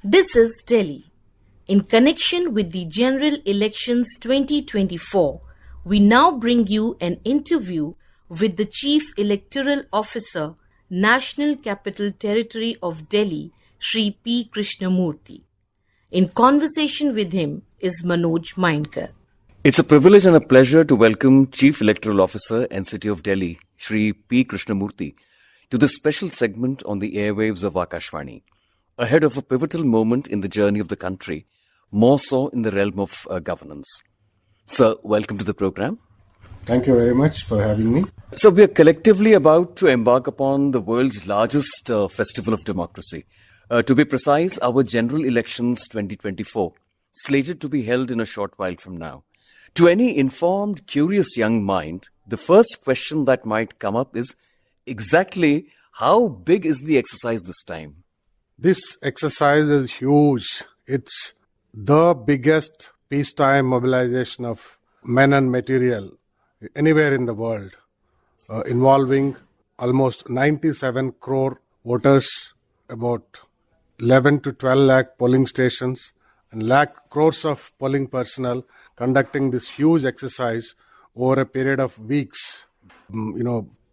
This is Delhi. In connection with the General Elections 2024, we now bring you an interview with the Chief Electoral Officer, National Capital Territory of Delhi, Shri P. Krishnamurthy. In conversation with him is Manoj Mainkar. It's a privilege and a pleasure to welcome Chief Electoral Officer, NCT of Delhi, Shri P. Krishnamurthy, to this special segment on the airwaves of Akashvani, ahead of a pivotal moment in the journey of the country, more so in the realm of governance. Sir, welcome to the program. Thank you very much for having me. So we are collectively about to embark upon the world's largest festival of democracy. To be precise, our General Elections 2024, slated to be held in a short while from now. To any informed, curious young mind, the first question that might come up is exactly how big is the exercise this time? This exercise is huge. It's the biggest peacetime mobilization of men and material anywhere in the world, involving almost 97 crore voters, about 11 to 12 lakh polling stations, and crores of polling personnel conducting this huge exercise over a period of weeks.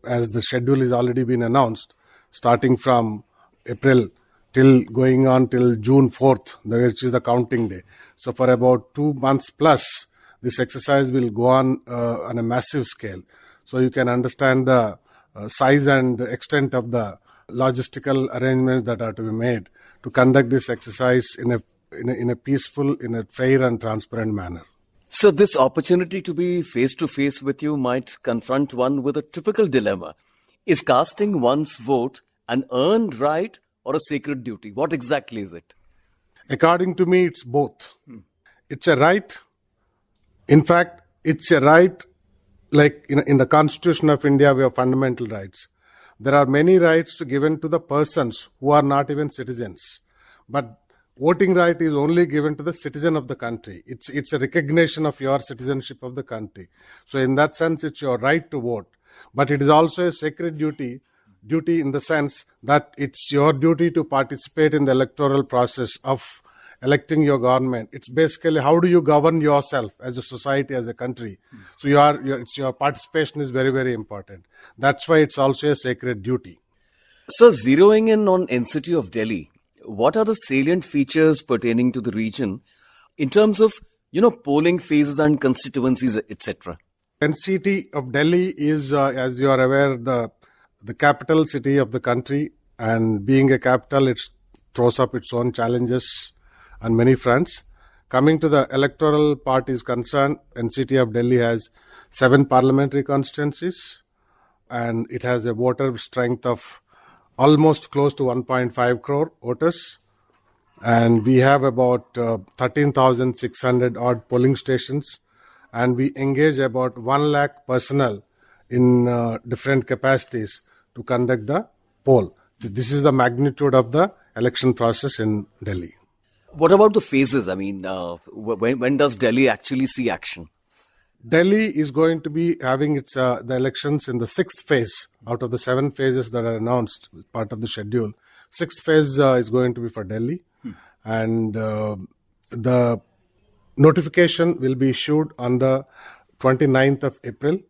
As the schedule has already been announced, starting from April till going on till June 4th, which is the counting day. So for about 2 months plus, this exercise will go on a massive scale. So you can understand the size and extent of the logistical arrangements that are to be made to conduct this exercise in a peaceful, in a fair and transparent manner. So this opportunity to be face-to-face with you might confront one with a typical dilemma. Is casting one's vote an earned right or a sacred duty? What exactly is it? According to me, it's both. It's a right. In fact, it's a right, like in the Constitution of India, we have fundamental rights. There are many rights given to the persons who are not even citizens. But voting right is only given to the citizen of the country. It's a recognition of your citizenship of the country. So in that sense, it's your right to vote. But it is also a sacred duty in the sense that it's your duty to participate in the electoral process of electing your government. It's basically how do you govern yourself as a society, as a country. So your participation is very, very important. That's why it's also a sacred duty. So zeroing in on NCT of Delhi, what are the salient features pertaining to the region in terms of, polling phases and constituencies, etc.? NCT of Delhi is, as you are aware, the capital city of the country, and being a capital, it throws up its own challenges on many fronts. Coming to the electoral part is concerned, NCT of Delhi has 7 parliamentary constituencies, and it has a voter strength of almost close to 1.5 crore voters. And we have about 13,600 odd polling stations, and we engage about 1 lakh personnel in different capacities to conduct the poll. This is the magnitude of the election process in Delhi. What about the phases? I mean, when does Delhi actually see action? Delhi is going to be having the elections in the 6th phase out of the 7 phases that are announced as part of the schedule. 6th phase is going to be for Delhi, and the notification will be issued on the 29th of April,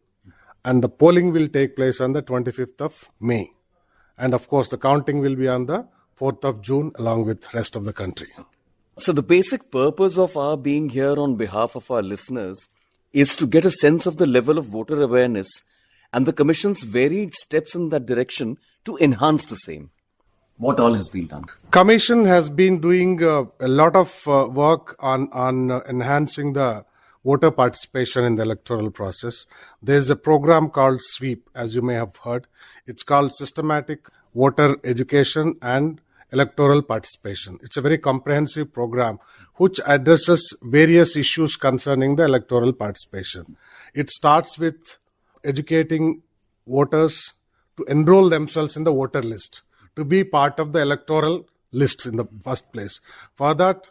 and the polling will take place on the 25th of May. And of course, the counting will be on the 4th of June along with rest of the country. So the basic purpose of our being here on behalf of our listeners is to get a sense of the level of voter awareness and the Commission's varied steps in that direction to enhance the same. What all has been done? Commission has been doing a lot of work on enhancing the voter participation in the electoral process. There's a program called SWEEP, as you may have heard. It's called Systematic Voter Education and Electoral Participation. It's a very comprehensive program which addresses various issues concerning the electoral participation. It starts with educating voters to enroll themselves in the voter list, to be part of the electoral list in the first place. For that,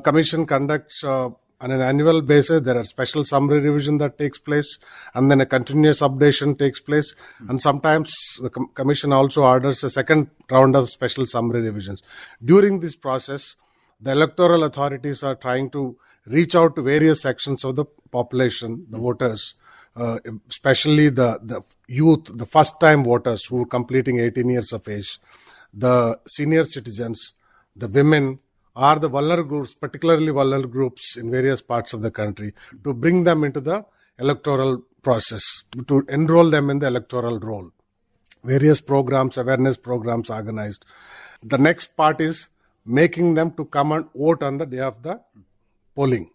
Commission conducts on an annual basis. There are special summary revision that takes place, and then a continuous updation takes place. And sometimes the Commission also orders a second round of special summary revisions. During this process, the electoral authorities are trying to reach out to various sections of the population, the voters, especially the youth, the first-time voters who are completing 18 years of age, the senior citizens, the women, are the vulnerable groups, particularly vulnerable groups in various parts of the country, to bring them into the electoral process, to enroll them in the electoral roll. Various programs, awareness programs organized. The next part is making them to come and vote on the day of the polling.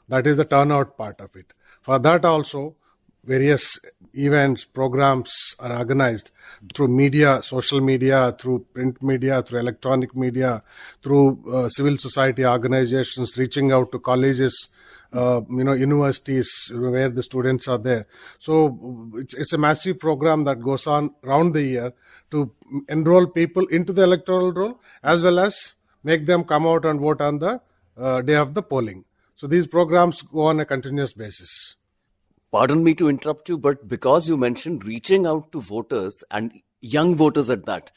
That is the turnout part of it. For that also, various events, programs are organized through media, social media, through print media, through electronic media, through civil society organizations, reaching out to colleges, universities where the students are there. So it's a massive program that goes on around the year to enroll people into the electoral roll as well as make them come out and vote on the day of the polling. So these programs go on a continuous basis. Pardon me to interrupt you, but because you mentioned reaching out to voters and young voters at that,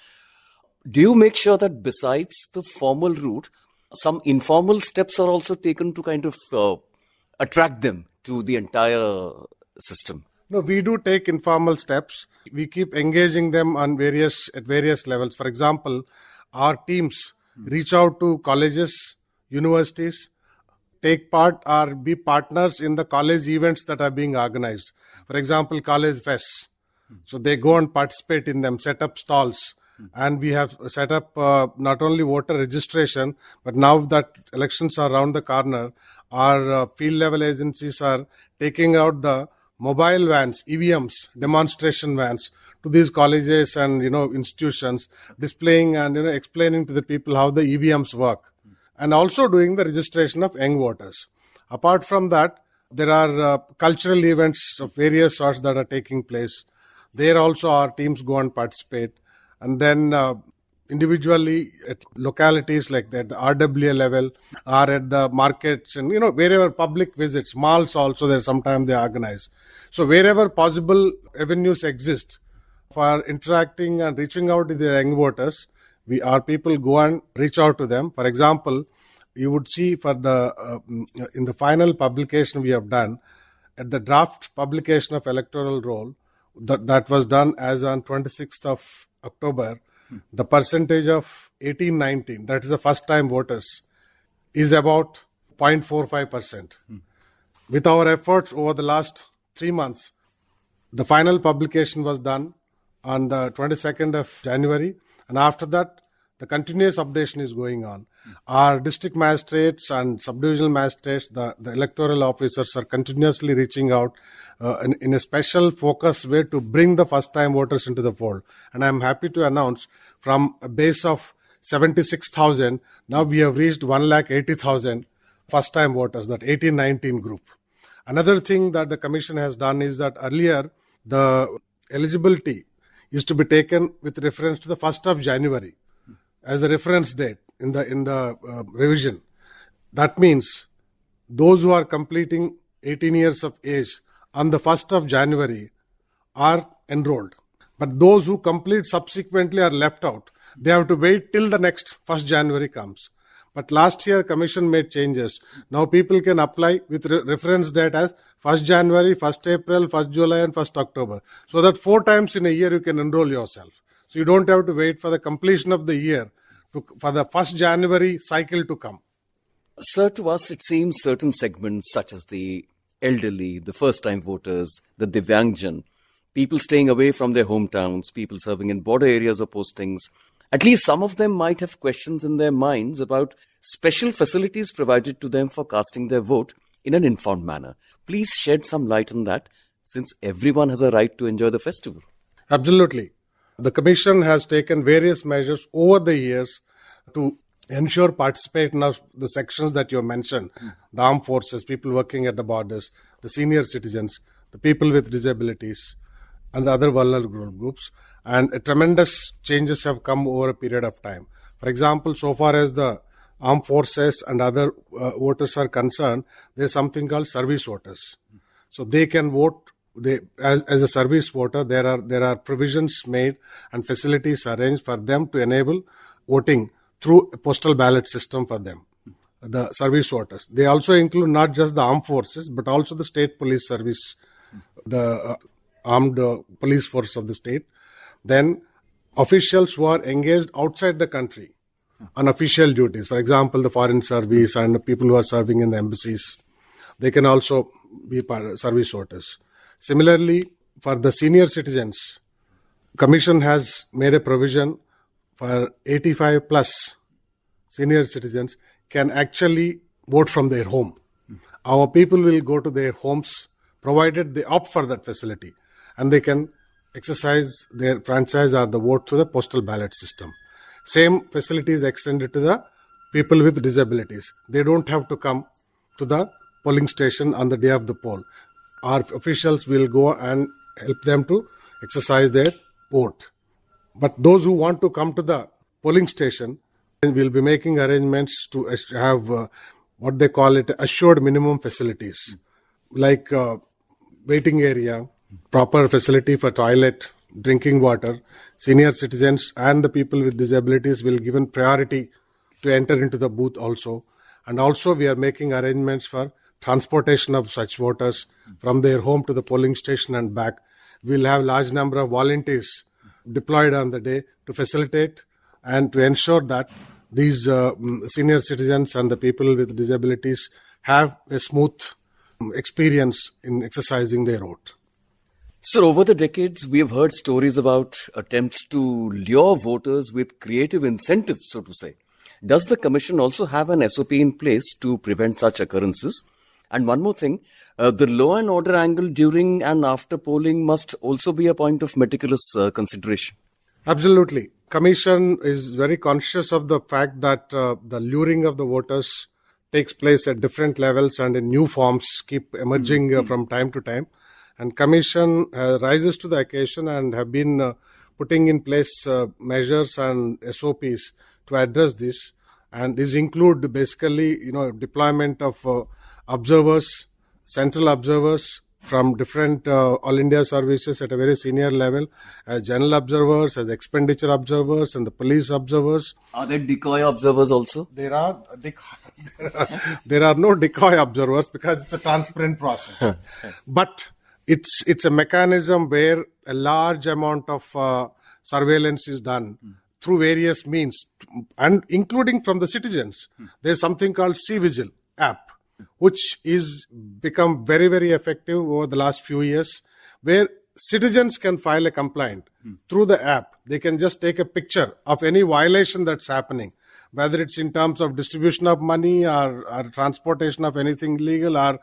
do you make sure that besides the formal route, some informal steps are also taken to kind of attract them to the entire system? No, we do take informal steps. We keep engaging them at various levels. For example, our teams reach out to colleges, universities, take part or be partners in the college events that are being organized. For example, college fests. So they go and participate in them, set up stalls. And we have set up not only voter registration, but now that elections are around the corner, our field level agencies are taking out the mobile vans, EVMs, demonstration vans to these colleges and institutions, displaying and explaining to the people how the EVMs work, and also doing the registration of young voters. Apart from that, there are cultural events of various sorts that are taking place. There also our teams go and participate. And then individually at localities like that, the RWA level, or at the markets and, wherever public visits, malls also there sometimes they organize. So wherever possible avenues exist for interacting and reaching out to the young voters, our people go and reach out to them. For example, you would see for the in the final publication we have done, at the draft publication of electoral roll, that was done as on 26th of October, the percentage of 18-19, that is the first time voters, is about 0.45%. With our efforts over the last 3 months, the final publication was done on the 22nd of January, and after that, the continuous updation is going on. Our district magistrates and subdivisional magistrates, the electoral officers are continuously reaching out in a special focused way to bring the first-time voters into the fold. And I'm happy to announce from a base of 76,000, now we have reached 180,000 first-time voters, that 18-19 group. Another thing that the Commission has done is that earlier the eligibility used to be taken with reference to the 1st of January as a reference date in the revision. That means those who are completing 18 years of age on the 1st of January are enrolled. But those who complete subsequently are left out. They have to wait till the next 1st January comes. But last year, Commission made changes. Now people can apply with reference date as 1st January, 1st April, 1st July and 1st October. So that 4 times in a year you can enroll yourself. So you don't have to wait for the completion of the year for the 1st January cycle to come. Sir, to us it seems certain segments such as the elderly, the first-time voters, the Divyangjan, people staying away from their hometowns, people serving in border areas or postings, at least some of them might have questions in their minds about special facilities provided to them for casting their vote in an informed manner. Please shed some light on that, since everyone has a right to enjoy the festival. Absolutely. The Commission has taken various measures over the years to ensure participation of the sections that you mentioned, the armed forces, people working at the borders, the senior citizens, the people with disabilities, and the other vulnerable groups. And tremendous changes have come over a period of time. For example, so far as the armed forces and other voters are concerned, there's something called service voters. So they can vote. As a service voter, there are provisions made and facilities arranged for them to enable voting through a postal ballot system for them. the service voters. They also include not just the armed forces, but also the state police service, the armed police force of the state. Then officials who are engaged outside the country on official duties. For example, the foreign service and the people who are serving in the embassies. They can also be service voters. Similarly, for the senior citizens, Commission has made a provision for 85 plus senior citizens can actually vote from their home. Our people will go to their homes provided they opt for that facility, and they can exercise their franchise or the vote through the postal ballot system. Same facility is extended to the people with disabilities. They don't have to come to the polling station on the day of the poll. Our officials will go and help them to exercise their vote. But those who want to come to the polling station will be making arrangements to have what they call it assured minimum facilities, like waiting area, proper facility for toilet, drinking water. Senior citizens and the people with disabilities will given priority to enter into the booth also. And also we are making arrangements for transportation of such voters from their home to the polling station and back. We'll have large number of volunteers deployed on the day to facilitate and to ensure that these senior citizens and the people with disabilities have a smooth experience in exercising their vote. Sir, over the decades, we have heard stories about attempts to lure voters with creative incentives, so to say. Does the Commission also have an SOP in place to prevent such occurrences? And one more thing, the law and order angle during and after polling must also be a point of meticulous consideration. Absolutely. Commission is very conscious of the fact that the luring of the voters takes place at different levels and in new forms keep emerging from time to time. And Commission rises to the occasion and have been putting in place measures and SOPs to address this. And these include basically, deployment of observers, central observers from different All India services at a very senior level, as general observers, as expenditure observers, and the police observers. Are there decoy observers also? There are no decoy observers because it's a transparent process. But it's a mechanism where a large amount of surveillance is done through various means, and including from the citizens. There's something called C-Vigil app, which is become very, very effective over the last few years, where citizens can file a complaint through the app. They can just take a picture of any violation that's happening, whether it's in terms of distribution of money or transportation of anything illegal or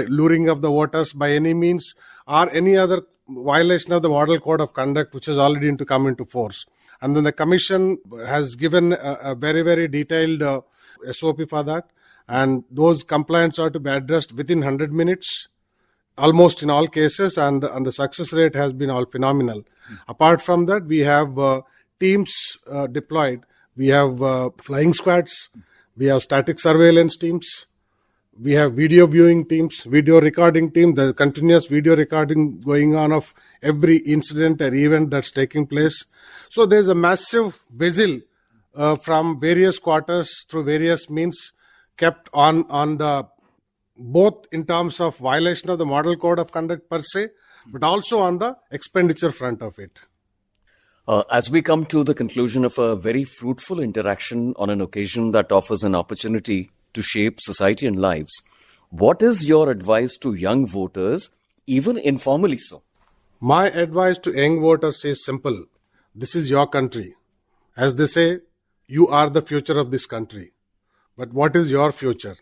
luring of the voters by any means, or any other violation of the Model Code of Conduct, which has already come into force. And then the Commission has given a very, very detailed SOP for that. And those complaints are to be addressed within 100 minutes, almost in all cases, and the success rate has been all phenomenal. Apart from that, we have teams deployed. We have flying squads, we have static surveillance teams, we have video viewing teams, video recording team, the continuous video recording going on of every incident or event that's taking place. So there's a massive vigil from various quarters through various means kept on the both in terms of violation of the Model Code of Conduct per se, but also on the expenditure front of it. As we come to the conclusion of a very fruitful interaction on an occasion that offers an opportunity to shape society and lives, what is your advice to young voters, even informally so? My advice to young voters is simple. This is your country. As they say, you are the future of this country. But what is your future?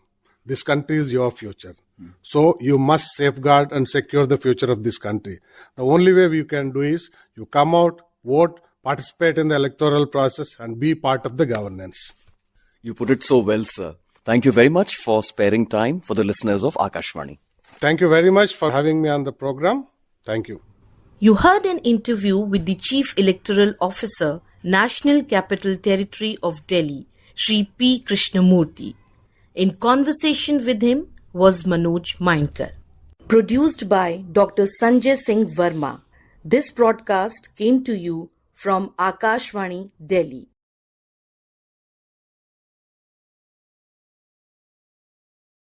This country is your future. So you must safeguard and secure the future of this country. The only way you can do is you come out, vote, participate in the electoral process and be part of the governance. You put it so well, sir. Thank you very much for sparing time for the listeners of Akashvani. Thank you very much for having me on the program. Thank you. You heard an interview with the Chief Electoral Officer, National Capital Territory of Delhi, Shri P. Krishnamurthy. In conversation with him was Manoj Mainkar. Produced by Dr. Sanjay Singh Verma. This broadcast came to you from Akashvani, Delhi.